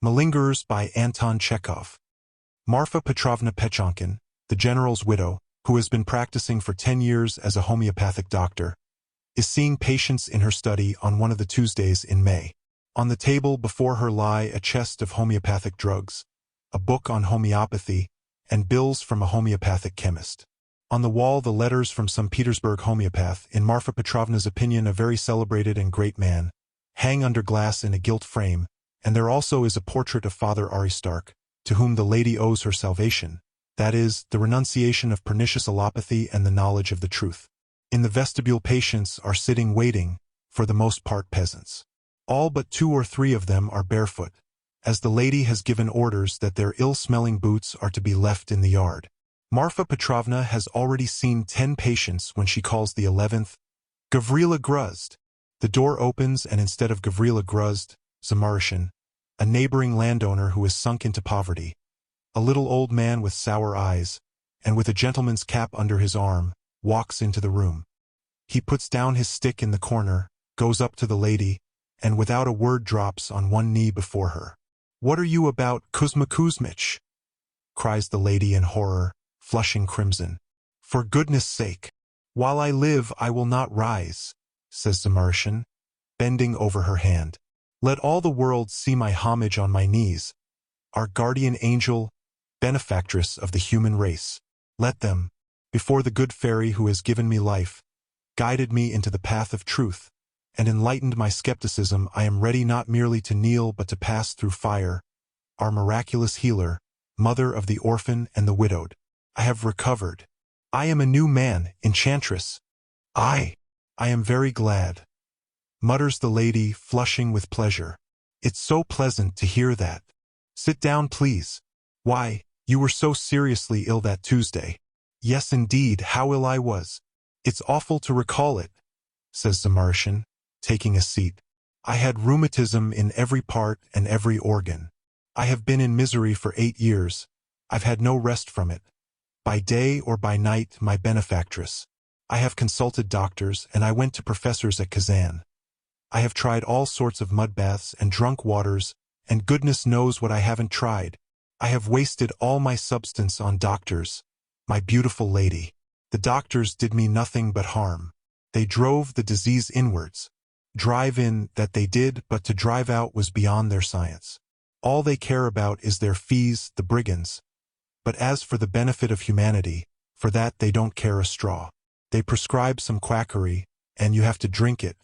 Malingerers by Anton Chekhov. Marfa Petrovna Pechonkin, the general's widow, who has been practicing for 10 years as a homeopathic doctor, is seeing patients in her study on one of the Tuesdays in May. On the table before her lie a chest of homeopathic drugs, a book on homeopathy, and bills from a homeopathic chemist. On the wall the letters from some Petersburg homeopath, in Marfa Petrovna's opinion a very celebrated and great man, hang under glass in a gilt frame, and there also is a portrait of Father Aristarch, to whom the lady owes her salvation, that is, the renunciation of pernicious allopathy and the knowledge of the truth. In the vestibule patients are sitting waiting, for the most part peasants. All but 2 or 3 of them are barefoot, as the lady has given orders that their ill-smelling boots are to be left in the yard. Marfa Petrovna has already seen 10 patients when she calls the 11th, Gavrila Gruzd. The door opens and instead of Gavrila Gruzd, Zamarishin, a neighboring landowner who has sunk into poverty, a little old man with sour eyes, and with a gentleman's cap under his arm, walks into the room. He puts down his stick in the corner, goes up to the lady, and without a word drops on one knee before her. "What are you about, Kuzma Kuzmich?" cries the lady in horror, flushing crimson. "For goodness' sake, while I live I will not rise," says Zamarishin, bending over her hand. "Let all the world see my homage on my knees, our guardian angel, benefactress of the human race. Let them, before the good fairy who has given me life, guided me into the path of truth, and enlightened my skepticism, I am ready not merely to kneel but to pass through fire, our miraculous healer, mother of the orphan and the widowed. I have recovered. I am a new man, enchantress. I am very glad," mutters the lady, flushing with pleasure. "It's so pleasant to hear that. Sit down, please. Why, you were so seriously ill that Tuesday." "Yes, indeed, how ill I was. It's awful to recall it," says Zamarishin, taking a seat. "I had rheumatism in every part and every organ. I have been in misery for 8 years. I've had no rest from it. By day or by night, my benefactress. I have consulted doctors, and I went to professors at Kazan. I have tried all sorts of mud baths and drunk waters, and goodness knows what I haven't tried. I have wasted all my substance on doctors, my beautiful lady. The doctors did me nothing but harm. They drove the disease inwards. Drive in, that they did, but to drive out was beyond their science. All they care about is their fees, the brigands. But as for the benefit of humanity, for that they don't care a straw. They prescribe some quackery, and you have to drink it.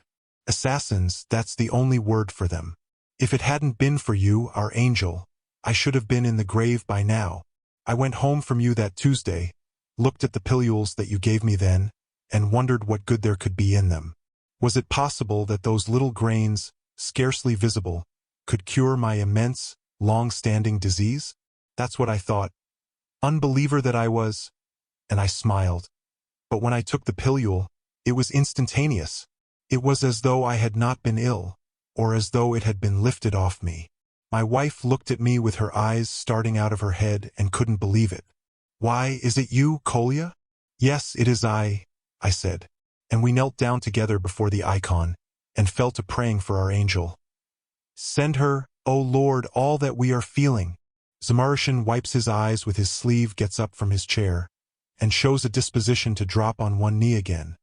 Assassins, that's the only word for them. If it hadn't been for you, our angel, I should have been in the grave by now. I went home from you that Tuesday, looked at the pilules that you gave me then, and wondered what good there could be in them. Was it possible that those little grains, scarcely visible, could cure my immense, long-standing disease? That's what I thought. Unbeliever that I was, and I smiled. But when I took the pilule, it was instantaneous. It was as though I had not been ill, or as though it had been lifted off me. My wife looked at me with her eyes starting out of her head and couldn't believe it. "Why, is it you, Kolya?" "Yes, it is I said. And we knelt down together before the icon, and fell to praying for our angel. Send her, O Lord, all that we are feeling." Zamarishin wipes his eyes with his sleeve, gets up from his chair, and shows a disposition to drop on one knee again.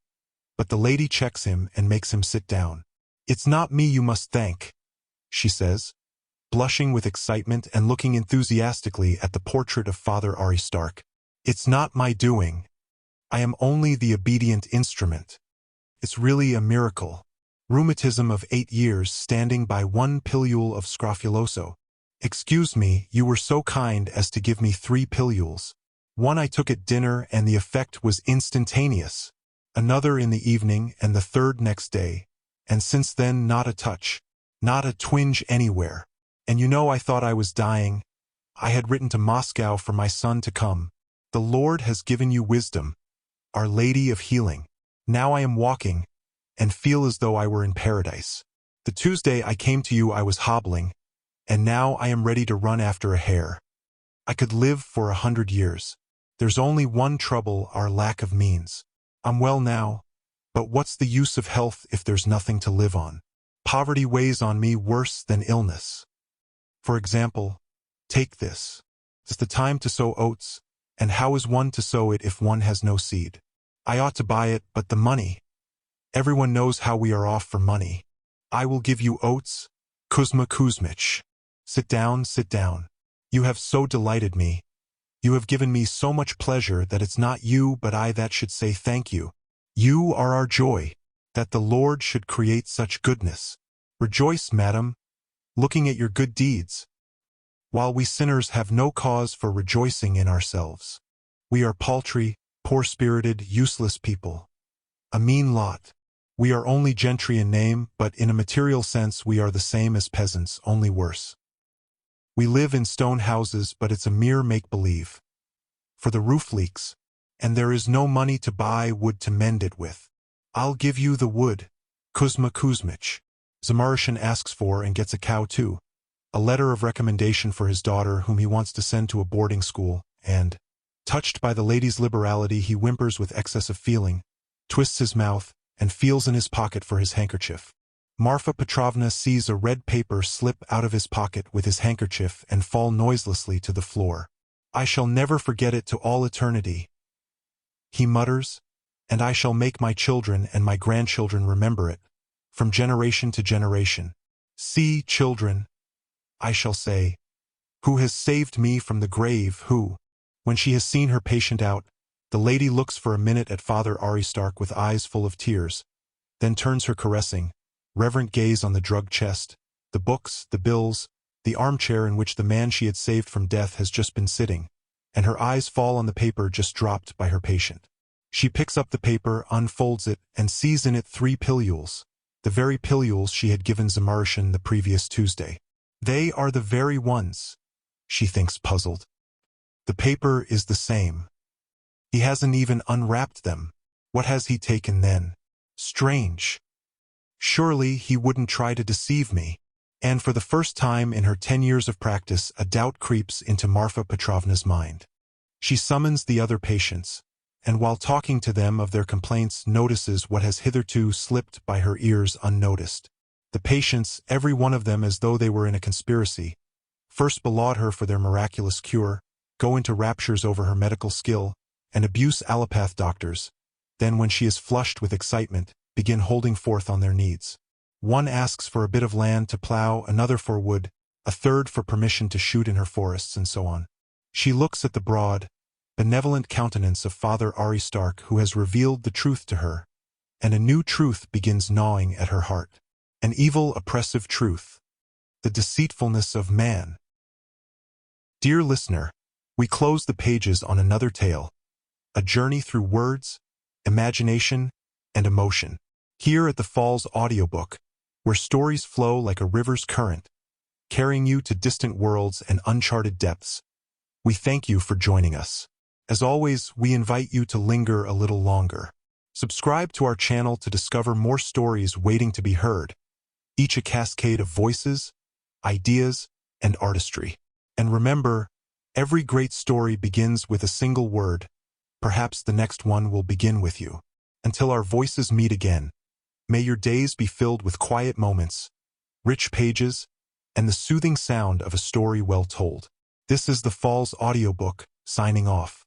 But the lady checks him and makes him sit down. "It's not me you must thank," she says, blushing with excitement and looking enthusiastically at the portrait of Father Aristarch. "It's not my doing. I am only the obedient instrument. It's really a miracle. Rheumatism of 8 years standing by one pilule of scrofuloso. Excuse me, you were so kind as to give me 3 pilules. One I took at dinner and the effect was instantaneous. Another in the evening and the third next day. And since then not a touch, not a twinge anywhere. And you know I thought I was dying. I had written to Moscow for my son to come. The Lord has given you wisdom, Our Lady of Healing. Now I am walking, and feel as though I were in paradise. The Tuesday I came to you I was hobbling, and now I am ready to run after a hare. I could live for 100 years. There's only one trouble, our lack of means. I'm well now, but what's the use of health if there's nothing to live on? Poverty weighs on me worse than illness. For example, take this. It's the time to sow oats, and how is one to sow it if one has no seed? I ought to buy it, but the money. Everyone knows how we are off for money. I will give you oats, Kuzma Kuzmich. Sit down, sit down. You have so delighted me. You have given me so much pleasure that it's not you but I that should say thank you. You are our joy, that the Lord should create such goodness. Rejoice, madam, looking at your good deeds, while we sinners have no cause for rejoicing in ourselves. We are paltry, poor-spirited, useless people. A mean lot. We are only gentry in name, but in a material sense we are the same as peasants, only worse. We live in stone houses, but it's a mere make-believe. For the roof leaks, and there is no money to buy wood to mend it with. I'll give you the wood, Kuzma Kuzmich. Zamarushin asks for and gets a cow too, a letter of recommendation for his daughter whom he wants to send to a boarding school, and, touched by the lady's liberality, he whimpers with excess of feeling, twists his mouth, and feels in his pocket for his handkerchief. Marfa Petrovna sees a red paper slip out of his pocket with his handkerchief and fall noiselessly to the floor. I shall never forget it to all eternity, he mutters, and I shall make my children and my grandchildren remember it, from generation to generation. See, children, I shall say, who has saved me from the grave, who, when she has seen her patient out, the lady looks for a minute at Father Aristark with eyes full of tears, then turns her caressing, reverent gaze on the drug chest, the books, the bills, the armchair in which the man she had saved from death has just been sitting, and her eyes fall on the paper just dropped by her patient. She picks up the paper, unfolds it, and sees in it 3 pilules, the very pilules she had given Zamarushin the previous Tuesday. They are the very ones, she thinks puzzled. The paper is the same. He hasn't even unwrapped them. What has he taken then? Strange. Surely he wouldn't try to deceive me. And for the first time in her 10 years of practice, a doubt creeps into Marfa Petrovna's mind. She summons the other patients, and while talking to them of their complaints, notices what has hitherto slipped by her ears unnoticed. The patients, every one of them as though they were in a conspiracy, first belaud her for their miraculous cure, go into raptures over her medical skill, and abuse allopath doctors, then when she is flushed with excitement, begin holding forth on their needs. One asks for a bit of land to plow, another for wood, a third for permission to shoot in her forests, and so on. She looks at the broad, benevolent countenance of Father Aristark, who has revealed the truth to her, and a new truth begins gnawing at her heart. An evil, oppressive truth. The deceitfulness of man. Dear listener, we close the pages on another tale, a journey through words, imagination, and emotion. Here at the Falls Audiobook, where stories flow like a river's current, carrying you to distant worlds and uncharted depths, we thank you for joining us. As always, we invite you to linger a little longer. Subscribe to our channel to discover more stories waiting to be heard, each a cascade of voices, ideas, and artistry. And remember, every great story begins with a single word. Perhaps the next one will begin with you. Until our voices meet again, may your days be filled with quiet moments, rich pages, and the soothing sound of a story well told. This is the Falls Audiobook, signing off.